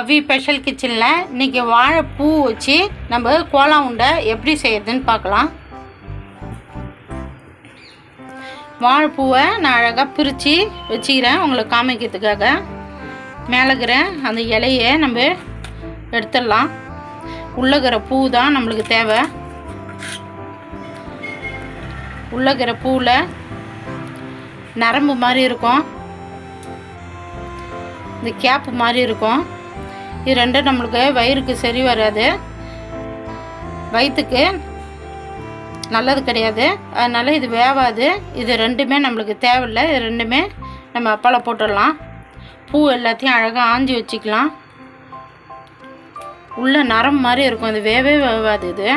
கவி special கிச்சனில் இன்றைக்கி வாழைப்பூ வச்சு நம்ம கோலா உண்டை எப்படி செய்யறதுன்னு பார்க்கலாம். வாழைப்பூவை நான் அழகாக பிரித்து வச்சுக்கிறேன் உங்களுக்கு காமிக்கிறதுக்காக. மேலேக்கிற அந்த இலையை நம்ம எடுத்துடலாம். உள்ளகிற பூ தான் நம்மளுக்கு தேவை. உள்ளகிற பூவில் நரம்பு மாதிரி இருக்கும், இந்த கேப்பு மாதிரி இருக்கும். இது ரெண்டும் நம்மளுக்கு வயிறுக்கு சரி வராது, வயிற்றுக்கு நல்லது கிடையாது. அதனால் இது வேவாது. இது ரெண்டுமே நம்மளுக்கு தேவையில்லை. இது ரெண்டுமே நம்ம அப்பால போட்டுடலாம். பூ எல்லாத்தையும் அழகாக ஆஞ்சி வச்சுக்கலாம். உள்ள நரம் மாதிரி இருக்கும், அது வேவாது. இது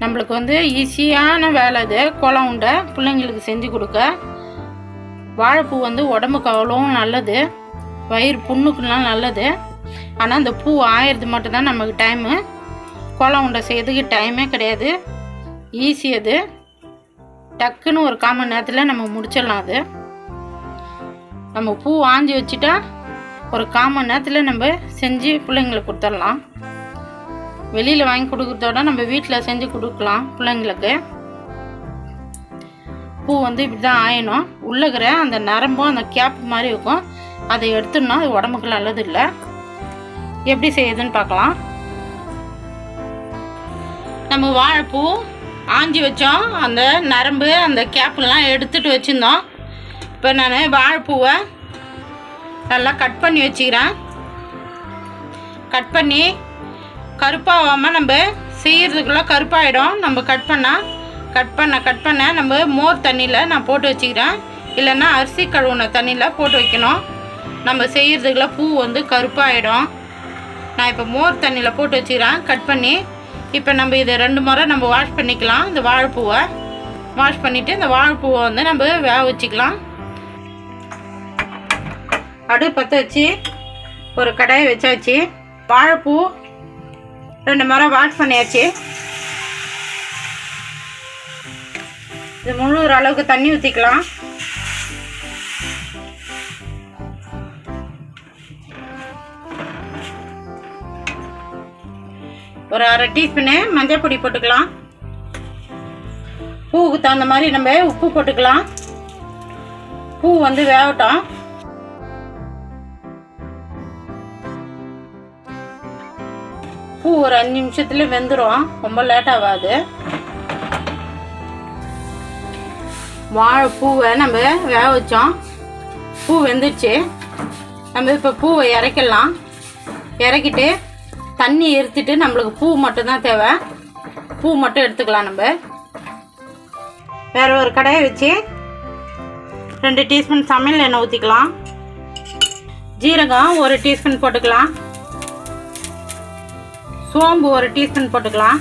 நம்மளுக்கு ஈஸியான வேலை. இது கோலம் உண்டை பிள்ளைங்களுக்கு செஞ்சு கொடுக்க. வாழைப்பூ உடம்புக்கு அவ்வளோவும் நல்லது, வயிறு புண்ணுக்குலாம் நல்லது. ஆனால் அந்த பூ ஆயிரது மட்டும்தான் நமக்கு டைமு. கோலம் உண்டை செய்யறதுக்கு டைமே கிடையாது. ஈஸி. அது டக்குன்னு ஒரு 1/4 மணி நேரத்தில் நம்ம முடிச்சிடலாம். அது நம்ம பூ ஆஞ்சி வச்சுட்டா ஒரு 1/4 மணி நேரத்தில் நம்ம செஞ்சு பிள்ளைங்களுக்கு கொடுத்துடலாம். வெளியில் வாங்கி கொடுக்குறதோட நம்ம வீட்டில் செஞ்சு கொடுக்கலாம் பிள்ளைங்களுக்கு. பூ இப்படி தான் ஆயணும். உள்ளகிற அந்த நரம்பும் அந்த கேப்பு மாதிரி இருக்கும், அதை எடுத்துடணும். அது உடம்புக்கு நல்லது இல்லை. எப்படி செய்யுதுன்னு பார்க்கலாம். நம்ம வாழைப்பூ ஆஞ்சி வச்சோம், அந்த நரம்பு அந்த கேப்புலாம் எடுத்துகிட்டு வச்சுருந்தோம். இப்போ நான் வாழைப்பூவை நல்லா கட் பண்ணி வச்சுக்கிறேன். கட் பண்ணி கருப்பாகாமல் நம்ம செய்கிறதுக்குள்ளே கருப்பாயிடும். நம்ம கட் பண்ண நம்ம மோர் தண்ணியில் நான் போட்டு வச்சுக்கிறேன். இல்லைன்னா அரிசி கழுவுன தண்ணியில் போட்டு வைக்கணும். நம்ம செய்கிறதுக்குள்ள பூ கருப்பாயிடும். நான் இப்போ மோர் தண்ணியில் போட்டு வச்சுக்கிறேன் கட் பண்ணி. இப்போ நம்ம இதை 2 முறை நம்ம வாஷ் பண்ணிக்கலாம். இந்த வாழைப்பூவை வாஷ் பண்ணிவிட்டு இந்த வாழைப்பூவை நம்ம வேக வச்சுக்கலாம். அடுப்பு பற்ற வச்சு ஒரு கடாயை வச்சாச்சு. வாழைப்பூ 2 முறை வாஷ் பண்ணியாச்சு. இது முழுகிற அளவுக்கு தண்ணி ஊற்றிக்கலாம். ஒரு 1/2 டீஸ்பூனு மஞ்சள் பொடி போட்டுக்கலாம். பூவுக்கு தகுந்த மாதிரி நம்ம உப்பு போட்டுக்கலாம். பூ வேகட்டும். பூ ஒரு 5 நிமிஷத்துல வெந்துடும், ரொம்ப லேட் ஆகாது. வாழைப்பூவை நம்ம வேக வச்சோம், பூ வெந்துடுச்சு. நம்ம இப்போ பூவை இறக்கிடலாம். இறக்கிட்டு தண்ணி எடுத்துட்டு நம்மளுக்கு பூ மட்டும்தான் தேவை. பூ மட்டும் எடுத்துக்கலாம். நம்ம வேறு ஒரு கடாயை வச்சு 2 டீஸ்பூன் சமையல் எண்ணெய் ஊற்றிக்கலாம். ஜீரகம் 1 டீஸ்பூன் போட்டுக்கலாம். சோம்பு 1 டீஸ்பூன் போட்டுக்கலாம்.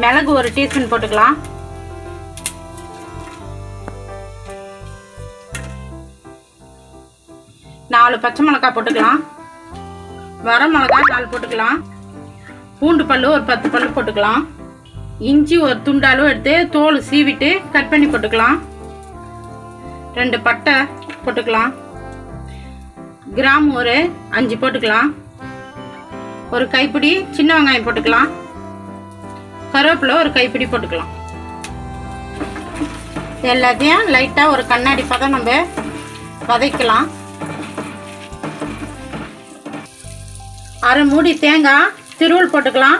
மிளகு 1 டீஸ்பூன் போட்டுக்கலாம். நாலு பச்சை மிளகாய் போட்டுக்கலாம். வர மிளகாய் 4 போட்டுக்கலாம். பூண்டு பல்லு ஒரு 10 பல்லு போட்டுக்கலாம். இஞ்சி ஒரு துண்டாலும் எடுத்து தோல் சீவிட்டு கட் பண்ணி போட்டுக்கலாம். 2 பட்டை போட்டுக்கலாம். கிராம் ஒரு 5 போட்டுக்கலாம். ஒரு கைப்பிடி சின்ன வெங்காயம் போட்டுக்கலாம். கருவேப்பிலை ஒரு கைப்பிடி போட்டுக்கலாம். எல்லாத்தையும் லைட்டாக ஒரு கண்ணாடி பதம் நம்ம வதக்கலாம். 1/2 மூடி தேங்காய் திருவல் போட்டுக்கலாம்.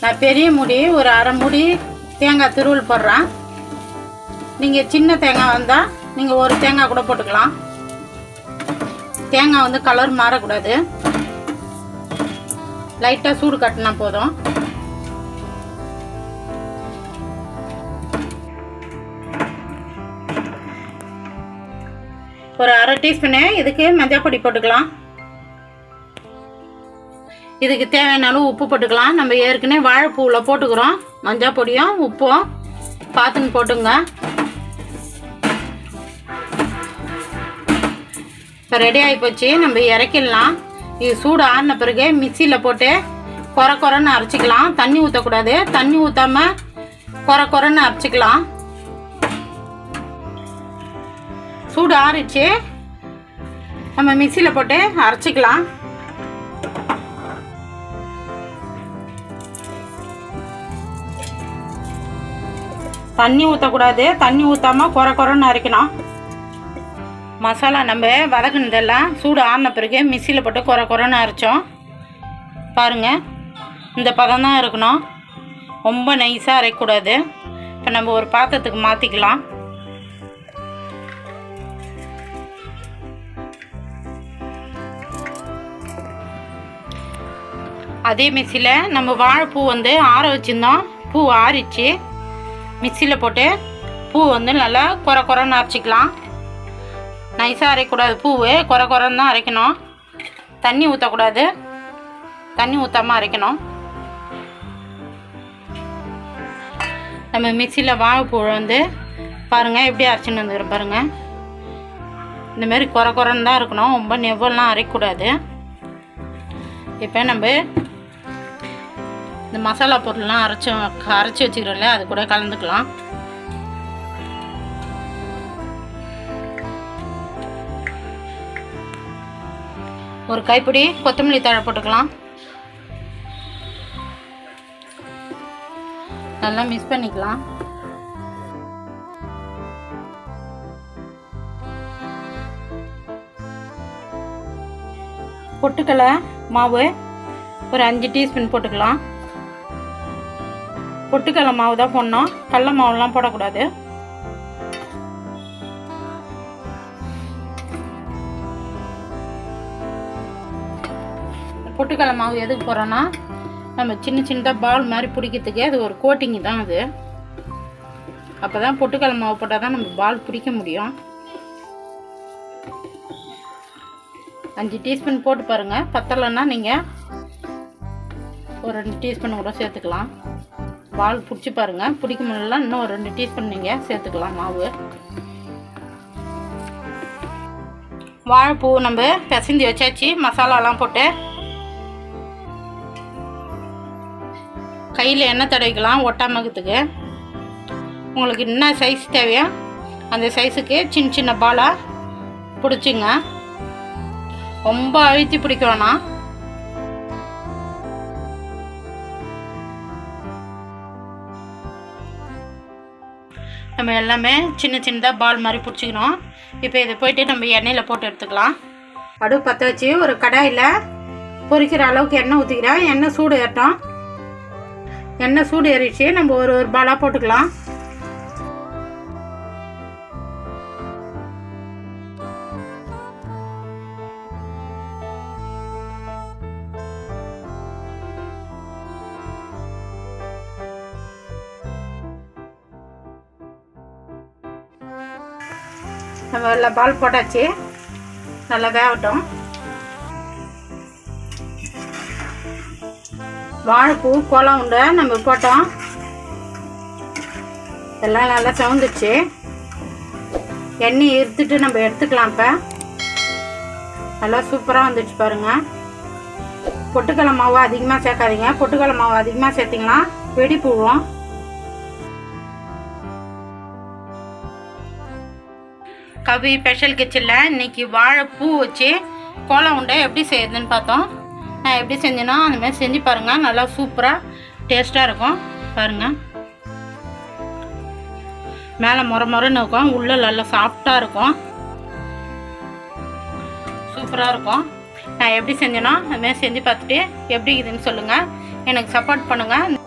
நான் பெரிய மூடி ஒரு 1/2 மூடி தேங்காய் திருவல் போடுறேன். நீங்கள் சின்ன தேங்காய் வந்தால் நீங்கள் ஒரு தேங்காய் கூட போட்டுக்கலாம். தேங்காய் கலர் மாறக்கூடாது, லைட்டாக சூடு கட்டினா போதும். ஒரு 1/2 டீஸ்பூனு இதுக்கு மஞ்சள் பொடி போட்டுக்கலாம். இதுக்கு தேவையான அளவு உப்பு போட்டுக்கலாம். நம்ம ஏற்கனவே வாழைப்பூவில் போட்டுக்கிறோம். மஞ்சள் பொடியும் உப்பும் பார்த்துன்னு போட்டுங்க. இப்போ ரெடி ஆகி போச்சு. நம்ம இறக்கிடலாம். இது சூடு ஆறின பிறகு மிக்சியில் போட்டு குறை குறைன்னு அரைச்சிக்கலாம். தண்ணி ஊற்றக்கூடாது. தண்ணி ஊற்றாமல் குறை குறைன்னு அரைச்சிக்கலாம். சூடு ஆறிச்சு, நம்ம மிக்சியில் போட்டு அரைச்சிக்கலாம். தண்ணி ஊற்றக்கூடாது. தண்ணி ஊற்றாமல் குறை குறைன்னு அரைக்கணும். மசாலா நம்ம வதக்குனதெல்லாம் சூடு ஆறின பிறகு மிக்சியில் போட்டு குறை குறைன்னு அரைச்சோம். பாருங்கள், இந்த பதம் தான் இருக்கணும். ரொம்ப நைஸாக அரைக்கக்கூடாது. இப்போ நம்ம ஒரு பாத்திரத்துக்கு மாற்றிக்கலாம். அதே மிக்சியில் நம்ம வாழைப்பூ ஆற வச்சுருந்தோம். பூ ஆறிச்சு. மிக்சியில் போட்டு பூ நல்லா குறை குறைன்னு அரைச்சிக்கலாம். நைஸாக அரைக்கக்கூடாது. பூவு குறை குறைன்னு தான் அரைக்கணும். தண்ணி ஊற்றக்கூடாது. தண்ணி ஊற்றாமல் அரைக்கணும். நம்ம மிக்சியில் வாழைப்பூ பாருங்கள் எப்படி அரைச்சின்னு வந்துக்கிறோம் பாருங்கள். இந்தமாரி குறை குறைன்னு தான் இருக்கணும். ரொம்ப நெவ்வெல்லாம் அரைக்கக்கூடாது. இப்போ நம்ம இந்த மசாலா பொருள்லாம் அரைச்சி வச்சுக்கிறோம்ல, அது கூட கலந்துக்கலாம். ஒரு கைப்பிடி கொத்தமல்லி தழை போட்டுக்கலாம். நல்லா மிக்ஸ் பண்ணிக்கலாம். பொட்டுக்கடலை மாவு ஒரு 5 டீஸ்பூன் போட்டுக்கலாம். பொட்டுக்கடலை மாவு தான் போடணும். கடலை மாவுலாம் போடக்கூடாது. பொட்டுக்கடலை மாவு எதுக்கு போடுறோன்னா, நம்ம சின்ன சின்னதாக பால் மாதிரி பிடிக்கிறதுக்கு அது ஒரு கோட்டிங்கு தான் அது. அப்போ தான் பொட்டுக்கடலை மாவு போட்டால் தான் நம்ம பால் பிடிக்க முடியும். 5 டீஸ்பூன் போட்டு பாருங்கள். பத்தலைன்னா நீங்கள் ஒரு 2 டீஸ்பூன் கூட சேர்த்துக்கலாம். பால் பிடிச்சி பாருங்கள். பிடிக்க முடியல, இன்னும் ஒரு 2 டீஸ்பூன் நீங்கள் சேர்த்துக்கலாம் மாவு. வாழைப்பூ நம்ம பிசைஞ்சு வச்சாச்சு. மசாலாலாம் போட்டு கையில் எண்ணெய் தடவிக்கலாம் ஒட்டாமக்கிறதுக்கு. உங்களுக்கு என்ன சைஸ் தேவையோ அந்த சைஸுக்கு சின்ன சின்ன பாலாக பிடிச்சிங்க. ரொம்ப அழுத்தி பிடிக்க வேணாம். நம்ம எல்லாமே சின்ன சின்னதாக பால் மாதிரி பிடிச்சிக்கணும். இப்போ இதை போய்ட்டு நம்ம எண்ணெயில் போட்டு எடுத்துக்கலாம். அடுப்பு பற்ற வச்சு ஒரு கடாயில் பொரிக்கிற அளவுக்கு எண்ணெய் ஊற்றிக்கிறேன். எண்ணெய் சூடு ஏறட்டும். எண்ணெய் சூடு ஏறிச்சு. நம்ம ஒரு பாலாக போட்டுக்கலாம். நம்ம எல்லாம் பால் போட்டாச்சு. நல்லா வேகட்டும். வாழைப்பூ கோலம் உண்டை நம்ம போட்டோம். எல்லாம் நல்லா செவந்துச்சு. எண்ணெய் இருத்துட்டு நம்ம எடுத்துக்கலாம். இப்போ நல்லா சூப்பராக வந்துடுச்சு பாருங்கள். பொட்டுக்கடலை மாவு அதிகமாக சேர்க்காதீங்க. பொட்டுக்கடலை மாவு அதிகமாக சேர்த்திங்கன்னா வெடி போடுவோம். கவி ஸ்பெஷல் கிச்சனில் இன்றைக்கி வாழைப்பூ வச்சு கோலம் உண்டை எப்படி செய்யுதுன்னு பார்த்தோம். நான் எப்படி செஞ்சேன்னா அந்தமாதிரி செஞ்சு பாருங்கள். நல்லா சூப்பராக டேஸ்ட்டாக இருக்கும். பாருங்கள், மேலே முறைன்னு இருக்கும், உள்ளே நல்லா சாஃப்டாக இருக்கும். சூப்பராக இருக்கும். நான் எப்படி செஞ்சேனோ அதுமாதிரி செஞ்சு பார்த்துட்டு எப்படி இருக்குதுன்னு சொல்லுங்கள். எனக்கு சப்போர்ட் பண்ணுங்கள்.